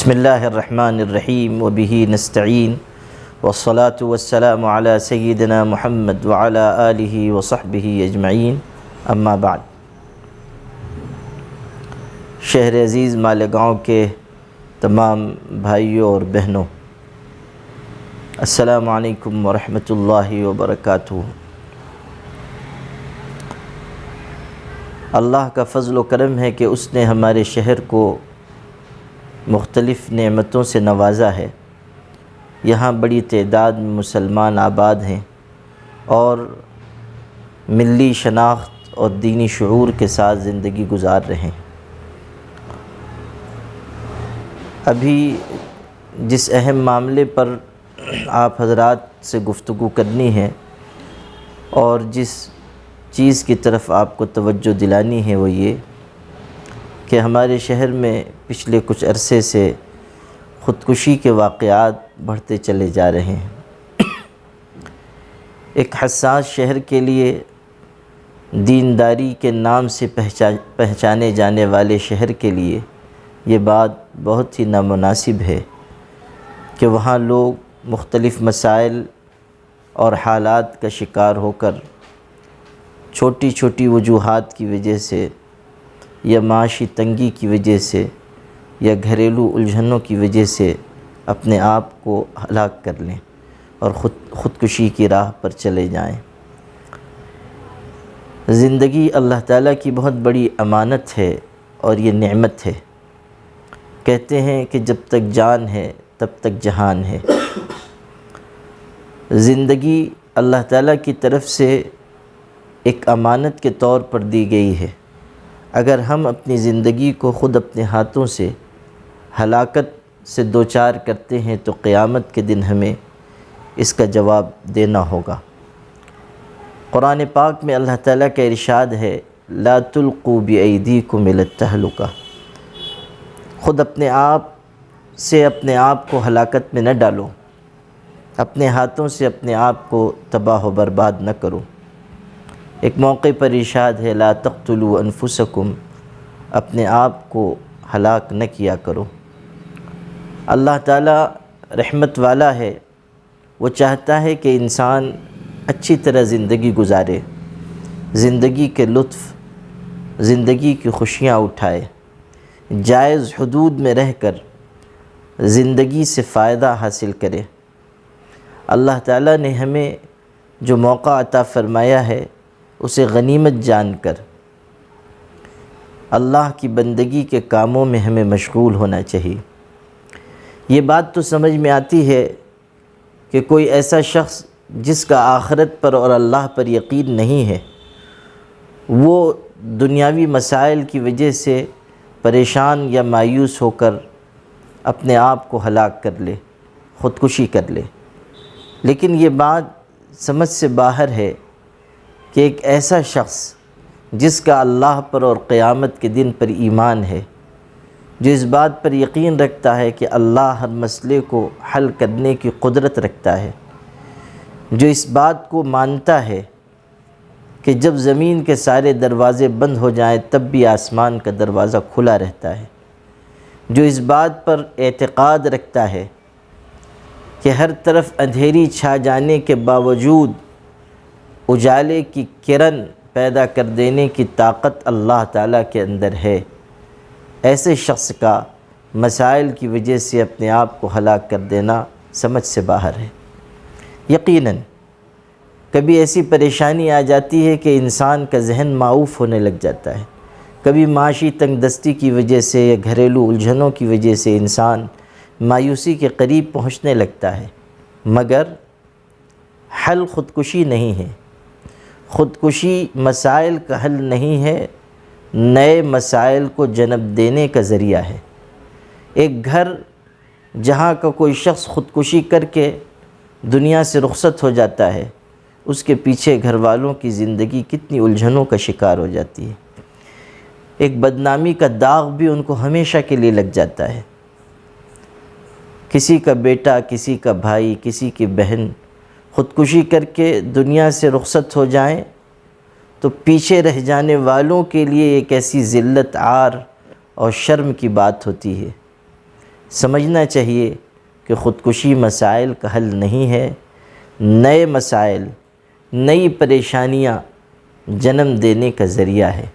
بسم اللہ الرحمن الرحیم وبہ نستعین والصلاة والسلام علی سیدنا محمد وعلی آلہ وصحبہ اجمعین اما بعد۔ شہر عزیز مالیگاؤں کے تمام بھائیوں اور بہنوں، السلام علیکم ورحمۃ اللہ وبرکاتہ۔ اللہ کا فضل و کرم ہے کہ اس نے ہمارے شہر کو مختلف نعمتوں سے نوازا ہے۔ یہاں بڑی تعداد میں مسلمان آباد ہیں اور ملی شناخت اور دینی شعور کے ساتھ زندگی گزار رہے ہیں۔ ابھی جس اہم معاملے پر آپ حضرات سے گفتگو کرنی ہے اور جس چیز کی طرف آپ کو توجہ دلانی ہے وہ یہ کہ ہمارے شہر میں پچھلے کچھ عرصے سے خودکشی کے واقعات بڑھتے چلے جا رہے ہیں۔ ایک حساس شہر کے لیے، دینداری کے نام سے پہچانے جانے والے شہر کے لیے یہ بات بہت ہی نامناسب ہے کہ وہاں لوگ مختلف مسائل اور حالات کا شکار ہو کر چھوٹی چھوٹی وجوہات کی وجہ سے یا معاشی تنگی کی وجہ سے یا گھریلو الجھنوں کی وجہ سے اپنے آپ کو ہلاک کر لیں اور خودکشی کی راہ پر چلے جائیں۔ زندگی اللہ تعالیٰ کی بہت بڑی امانت ہے اور یہ نعمت ہے۔ کہتے ہیں کہ جب تک جان ہے تب تک جہان ہے۔ زندگی اللہ تعالیٰ کی طرف سے ایک امانت کے طور پر دی گئی ہے۔ اگر ہم اپنی زندگی کو خود اپنے ہاتھوں سے ہلاکت سے دوچار کرتے ہیں تو قیامت کے دن ہمیں اس کا جواب دینا ہوگا۔ قرآن پاک میں اللہ تعالیٰ کا ارشاد ہے، لا تلقوا بأیدیکم الی التہلکہ، خود اپنے آپ سے اپنے آپ کو ہلاکت میں نہ ڈالو، اپنے ہاتھوں سے اپنے آپ کو تباہ و برباد نہ کرو۔ ایک موقع پر ارشاد ہے، لا تقتلوا انفسکم، اپنے آپ کو ہلاک نہ کیا کرو۔ اللہ تعالیٰ رحمت والا ہے، وہ چاہتا ہے کہ انسان اچھی طرح زندگی گزارے، زندگی کے لطف، زندگی کی خوشیاں اٹھائے، جائز حدود میں رہ کر زندگی سے فائدہ حاصل کرے۔ اللہ تعالیٰ نے ہمیں جو موقع عطا فرمایا ہے اسے غنیمت جان کر اللہ کی بندگی کے کاموں میں ہمیں مشغول ہونا چاہیے۔ یہ بات تو سمجھ میں آتی ہے کہ کوئی ایسا شخص جس کا آخرت پر اور اللہ پر یقین نہیں ہے، وہ دنیاوی مسائل کی وجہ سے پریشان یا مایوس ہو کر اپنے آپ کو ہلاک کر لے، خودکشی کر لے۔ لیکن یہ بات سمجھ سے باہر ہے کہ ایک ایسا شخص جس کا اللہ پر اور قیامت کے دن پر ایمان ہے، جو اس بات پر یقین رکھتا ہے کہ اللہ ہر مسئلے کو حل کرنے کی قدرت رکھتا ہے، جو اس بات کو مانتا ہے کہ جب زمین کے سارے دروازے بند ہو جائیں تب بھی آسمان کا دروازہ کھلا رہتا ہے، جو اس بات پر اعتقاد رکھتا ہے کہ ہر طرف اندھیری چھا جانے کے باوجود اجالے کی کرن پیدا کر دینے کی طاقت اللہ تعالیٰ کے اندر ہے، ایسے شخص کا مسائل کی وجہ سے اپنے آپ کو ہلاک کر دینا سمجھ سے باہر ہے۔ یقیناً کبھی ایسی پریشانی آ جاتی ہے کہ انسان کا ذہن معوف ہونے لگ جاتا ہے، کبھی معاشی تنگ دستی کی وجہ سے یا گھریلو الجھنوں کی وجہ سے انسان مایوسی کے قریب پہنچنے لگتا ہے، مگر حل خودکشی نہیں ہے۔ خودکشی مسائل کا حل نہیں ہے، نئے مسائل کو جنم دینے کا ذریعہ ہے۔ ایک گھر جہاں کا کوئی شخص خودکشی کر کے دنیا سے رخصت ہو جاتا ہے، اس کے پیچھے گھر والوں کی زندگی کتنی الجھنوں کا شکار ہو جاتی ہے۔ ایک بدنامی کا داغ بھی ان کو ہمیشہ کے لیے لگ جاتا ہے۔ کسی کا بیٹا، کسی کا بھائی، کسی کی بہن خودکشی کر کے دنیا سے رخصت ہو جائیں تو پیچھے رہ جانے والوں کے لیے ایک ایسی ذلت، عار اور شرم کی بات ہوتی ہے۔ سمجھنا چاہیے کہ خودکشی مسائل کا حل نہیں ہے، نئے مسائل، نئی پریشانیاں جنم دینے کا ذریعہ ہے۔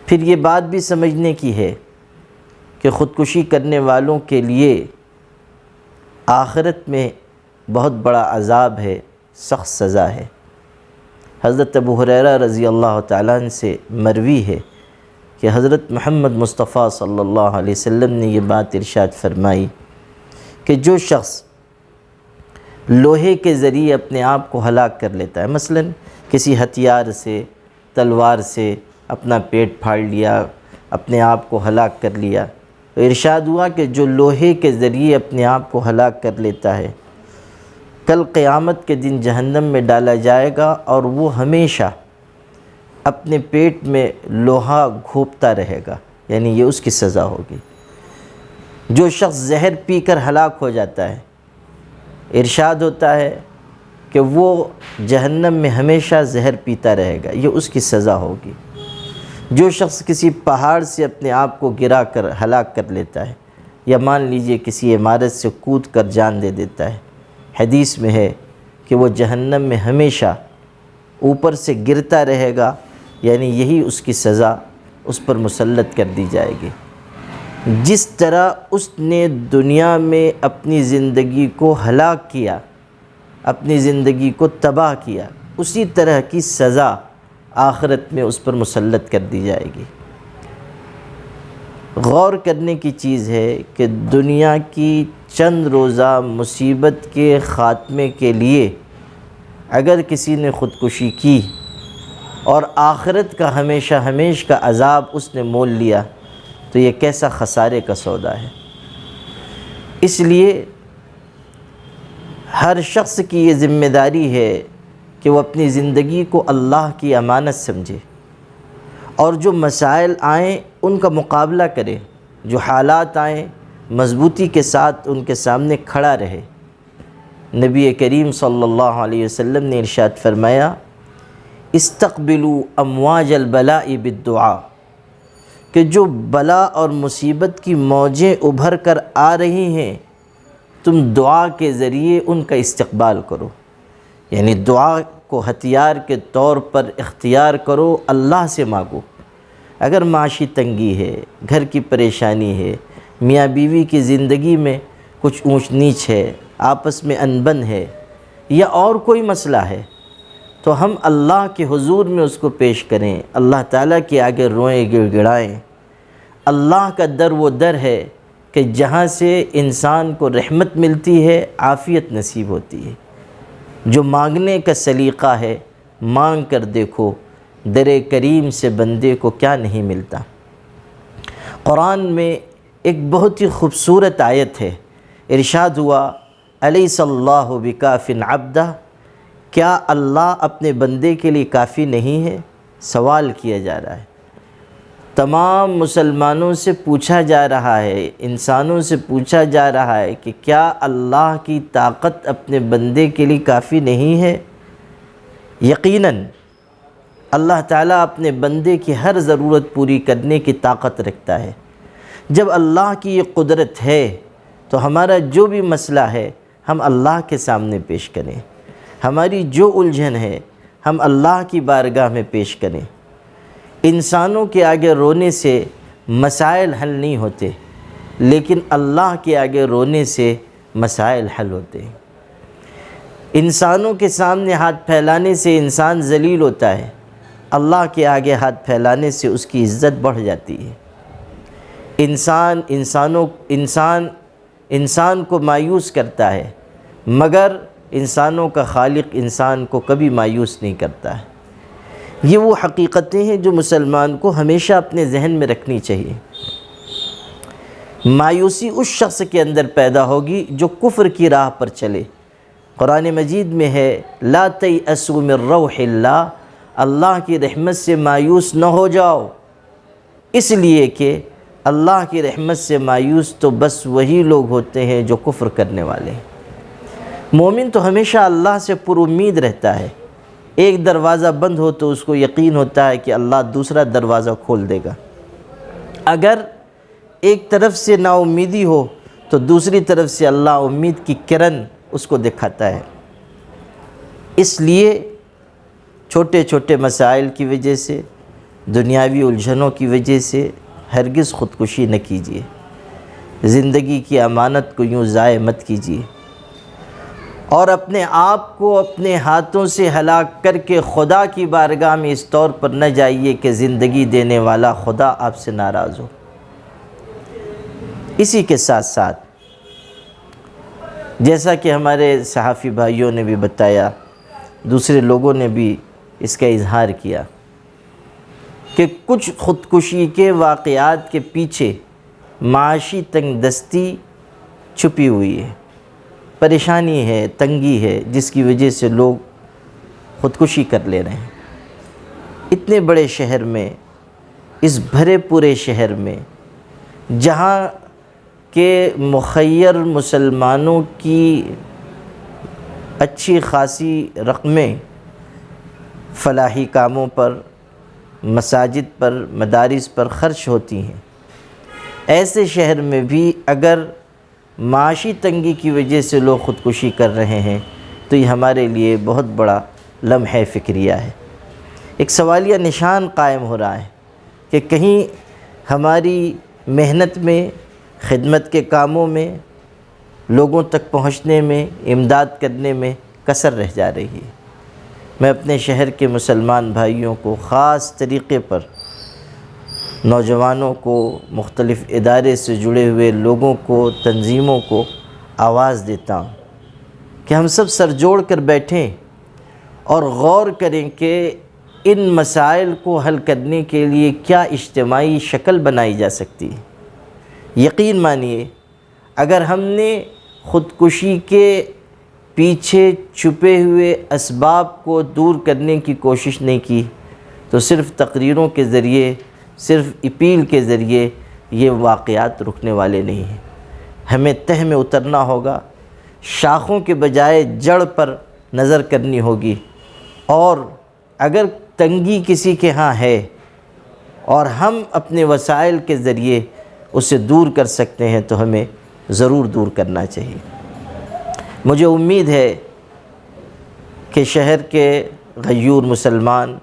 پھر یہ بات بھی سمجھنے کی ہے کہ خودکشی کرنے والوں کے لیے آخرت میں بہت بڑا عذاب ہے، سخت سزا ہے۔ حضرت ابو ہریرہ رضی اللہ تعالیٰ عنہ سے مروی ہے کہ حضرت محمد مصطفیٰ صلی اللہ علیہ وسلم نے یہ بات ارشاد فرمائی کہ جو شخص لوہے کے ذریعے اپنے آپ کو ہلاک کر لیتا ہے، مثلا کسی ہتھیار سے، تلوار سے اپنا پیٹ پھاڑ لیا، اپنے آپ کو ہلاک کر لیا، تو ارشاد ہوا کہ جو لوہے کے ذریعے اپنے آپ کو ہلاک کر لیتا ہے، کل قیامت کے دن جہنم میں ڈالا جائے گا اور وہ ہمیشہ اپنے پیٹ میں لوہا گھونپتا رہے گا، یعنی یہ اس کی سزا ہوگی۔ جو شخص زہر پی کر ہلاک ہو جاتا ہے، ارشاد ہوتا ہے کہ وہ جہنم میں ہمیشہ زہر پیتا رہے گا، یہ اس کی سزا ہوگی۔ جو شخص کسی پہاڑ سے اپنے آپ کو گرا کر ہلاک کر لیتا ہے، یا مان لیجئے کسی عمارت سے کود کر جان دے دیتا ہے، حدیث میں ہے کہ وہ جہنم میں ہمیشہ اوپر سے گرتا رہے گا، یعنی یہی اس کی سزا اس پر مسلط کر دی جائے گی۔ جس طرح اس نے دنیا میں اپنی زندگی کو ہلاک کیا، اپنی زندگی کو تباہ کیا، اسی طرح کی سزا آخرت میں اس پر مسلط کر دی جائے گی۔ غور کرنے کی چیز ہے کہ دنیا کی چند روزہ مصیبت کے خاتمے کے لیے اگر کسی نے خودکشی کی اور آخرت کا ہمیشہ ہمیش کا عذاب اس نے مول لیا، تو یہ کیسا خسارے کا سودا ہے۔ اس لیے ہر شخص کی یہ ذمہ داری ہے کہ وہ اپنی زندگی کو اللہ کی امانت سمجھے، اور جو مسائل آئیں ان کا مقابلہ کرے، جو حالات آئیں مضبوطی کے ساتھ ان کے سامنے کھڑا رہے۔ نبی کریم صلی اللہ علیہ وسلم نے ارشاد فرمایا، استقبلوا امواج البلاء بالدعاء، کہ جو بلا اور مصیبت کی موجیں ابھر کر آ رہی ہیں، تم دعا کے ذریعے ان کا استقبال کرو، یعنی دعا کو ہتھیار کے طور پر اختیار کرو، اللہ سے مانگو۔ اگر معاشی تنگی ہے، گھر کی پریشانی ہے، میاں بیوی کی زندگی میں کچھ اونچ نیچ ہے، آپس میں انبن ہے، یا اور کوئی مسئلہ ہے، تو ہم اللہ کے حضور میں اس کو پیش کریں، اللہ تعالیٰ کے آگے روئیں، گڑ گڑائیں۔ اللہ کا در وہ در ہے کہ جہاں سے انسان کو رحمت ملتی ہے، عافیت نصیب ہوتی ہے۔ جو مانگنے کا سلیقہ ہے، مانگ کر دیکھو، در کریم سے بندے کو کیا نہیں ملتا۔ قرآن میں ایک بہت ہی خوبصورت آیت ہے، ارشاد ہوا، الیس اللہ بکاف عبدہ، کیا اللہ اپنے بندے کے لیے کافی نہیں ہے؟ سوال کیا جا رہا ہے، تمام مسلمانوں سے پوچھا جا رہا ہے، انسانوں سے پوچھا جا رہا ہے کہ کیا اللہ کی طاقت اپنے بندے کے لیے کافی نہیں ہے؟ یقیناً اللہ تعالیٰ اپنے بندے کی ہر ضرورت پوری کرنے کی طاقت رکھتا ہے۔ جب اللہ کی یہ قدرت ہے تو ہمارا جو بھی مسئلہ ہے ہم اللہ کے سامنے پیش کریں، ہماری جو الجھن ہے ہم اللہ کی بارگاہ میں پیش کریں۔ انسانوں کے آگے رونے سے مسائل حل نہیں ہوتے، لیکن اللہ کے آگے رونے سے مسائل حل ہوتے ہیں۔ انسانوں کے سامنے ہاتھ پھیلانے سے انسان ذلیل ہوتا ہے، اللہ کے آگے ہاتھ پھیلانے سے اس کی عزت بڑھ جاتی ہے۔ انسان کو مایوس کرتا ہے، مگر انسانوں کا خالق انسان کو کبھی مایوس نہیں کرتا ہے۔ یہ وہ حقیقتیں ہیں جو مسلمان کو ہمیشہ اپنے ذہن میں رکھنی چاہیے۔ مایوسی اس شخص کے اندر پیدا ہوگی جو کفر کی راہ پر چلے۔ قرآن مجید میں ہے، لا تیأسوا من روح اللہ، اللہ کی رحمت سے مایوس نہ ہو جاؤ، اس لیے کہ اللہ کی رحمت سے مایوس تو بس وہی لوگ ہوتے ہیں جو کفر کرنے والے ہیں۔ مومن تو ہمیشہ اللہ سے پر امید رہتا ہے، ایک دروازہ بند ہو تو اس کو یقین ہوتا ہے کہ اللہ دوسرا دروازہ کھول دے گا۔ اگر ایک طرف سے نا امیدی ہو تو دوسری طرف سے اللہ امید کی کرن اس کو دکھاتا ہے۔ اس لیے چھوٹے چھوٹے مسائل کی وجہ سے، دنیاوی الجھنوں کی وجہ سے ہرگز خودکشی نہ کیجیے۔ زندگی کی امانت کو یوں ضائع مت کیجیے، اور اپنے آپ کو اپنے ہاتھوں سے ہلاک کر کے خدا کی بارگاہ میں اس طور پر نہ جائیے کہ زندگی دینے والا خدا آپ سے ناراض ہو۔ اسی کے ساتھ ساتھ جیسا کہ ہمارے صحافی بھائیوں نے بھی بتایا، دوسرے لوگوں نے بھی اس کا اظہار کیا کہ کچھ خودکشی کے واقعات کے پیچھے معاشی تنگ دستی چھپی ہوئی ہے، پریشانی ہے، تنگی ہے، جس کی وجہ سے لوگ خودکشی کر لے رہے ہیں۔ اتنے بڑے شہر میں، اس بھرے پورے شہر میں، جہاں کہ مخیر مسلمانوں کی اچھی خاصی رقمیں فلاحی کاموں پر، مساجد پر، مدارس پر خرچ ہوتی ہیں، ایسے شہر میں بھی اگر معاشی تنگی کی وجہ سے لوگ خودکشی کر رہے ہیں تو یہ ہمارے لیے بہت بڑا لمحہ فکریہ ہے۔ ایک سوالیہ نشان قائم ہو رہا ہے کہ کہیں ہماری محنت میں، خدمت کے کاموں میں، لوگوں تک پہنچنے میں، امداد کرنے میں کسر رہ جا رہی ہے۔ میں اپنے شہر کے مسلمان بھائیوں کو، خاص طریقے پر نوجوانوں کو، مختلف ادارے سے جڑے ہوئے لوگوں کو، تنظیموں کو آواز دیتا ہوں کہ ہم سب سر جوڑ کر بیٹھیں اور غور کریں کہ ان مسائل کو حل کرنے کے لیے کیا اجتماعی شکل بنائی جا سکتی ہے۔ یقین مانیے، اگر ہم نے خودکشی کے پیچھے چھپے ہوئے اسباب کو دور کرنے کی کوشش نہیں کی تو صرف تقریروں کے ذریعے، صرف اپیل کے ذریعے یہ واقعات رکنے والے نہیں ہیں۔ ہمیں تہ میں اترنا ہوگا، شاخوں کے بجائے جڑ پر نظر کرنی ہوگی، اور اگر تنگی کسی کے ہاں ہے اور ہم اپنے وسائل کے ذریعے اسے دور کر سکتے ہیں تو ہمیں ضرور دور کرنا چاہیے۔ مجھے امید ہے کہ شہر کے غیور مسلمان،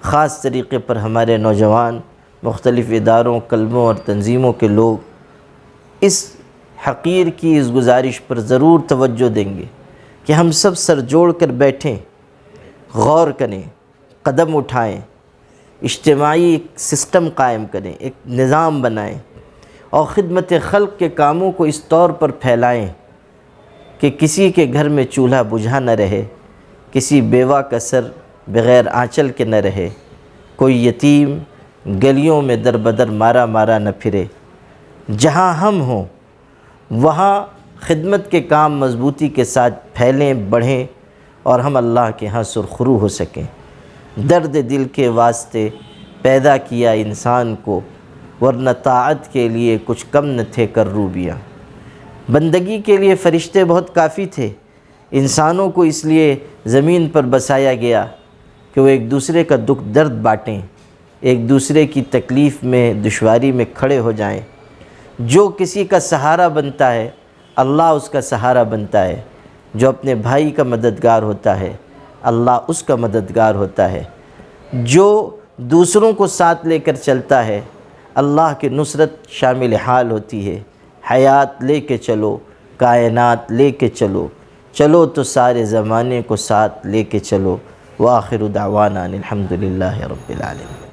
خاص طریقے پر ہمارے نوجوان، مختلف اداروں، کلبوں اور تنظیموں کے لوگ اس حقیر کی اس گزارش پر ضرور توجہ دیں گے کہ ہم سب سر جوڑ کر بیٹھیں، غور کریں، قدم اٹھائیں، اجتماعی ایک سسٹم قائم کریں، ایک نظام بنائیں، اور خدمت خلق کے کاموں کو اس طور پر پھیلائیں کہ کسی کے گھر میں چولہا بجھا نہ رہے، کسی بیوہ کا سر بغیر آنچل کے نہ رہے، کوئی یتیم گلیوں میں در بدر مارا مارا نہ پھرے۔ جہاں ہم ہوں وہاں خدمت کے کام مضبوطی کے ساتھ پھیلیں، بڑھیں، اور ہم اللہ کے ہاں سرخرو ہو سکیں۔ درد دل کے واسطے پیدا کیا انسان کو، ورنہ طاعت کے لیے کچھ کم نہ تھے کروبیاں۔ بندگی کے لیے فرشتے بہت کافی تھے، انسانوں کو اس لیے زمین پر بسایا گیا کہ وہ ایک دوسرے کا دکھ درد بانٹیں، ایک دوسرے کی تکلیف میں، دشواری میں کھڑے ہو جائیں۔ جو کسی کا سہارا بنتا ہے، اللہ اس کا سہارا بنتا ہے۔ جو اپنے بھائی کا مددگار ہوتا ہے، اللہ اس کا مددگار ہوتا ہے۔ جو دوسروں کو ساتھ لے کر چلتا ہے، اللہ کی نصرت شامل حال ہوتی ہے۔ حیات لے کے چلو، کائنات لے کے چلو، چلو تو سارے زمانے کو ساتھ لے کے چلو۔ وآخر دعوانا الحمدللہ رب العالمین۔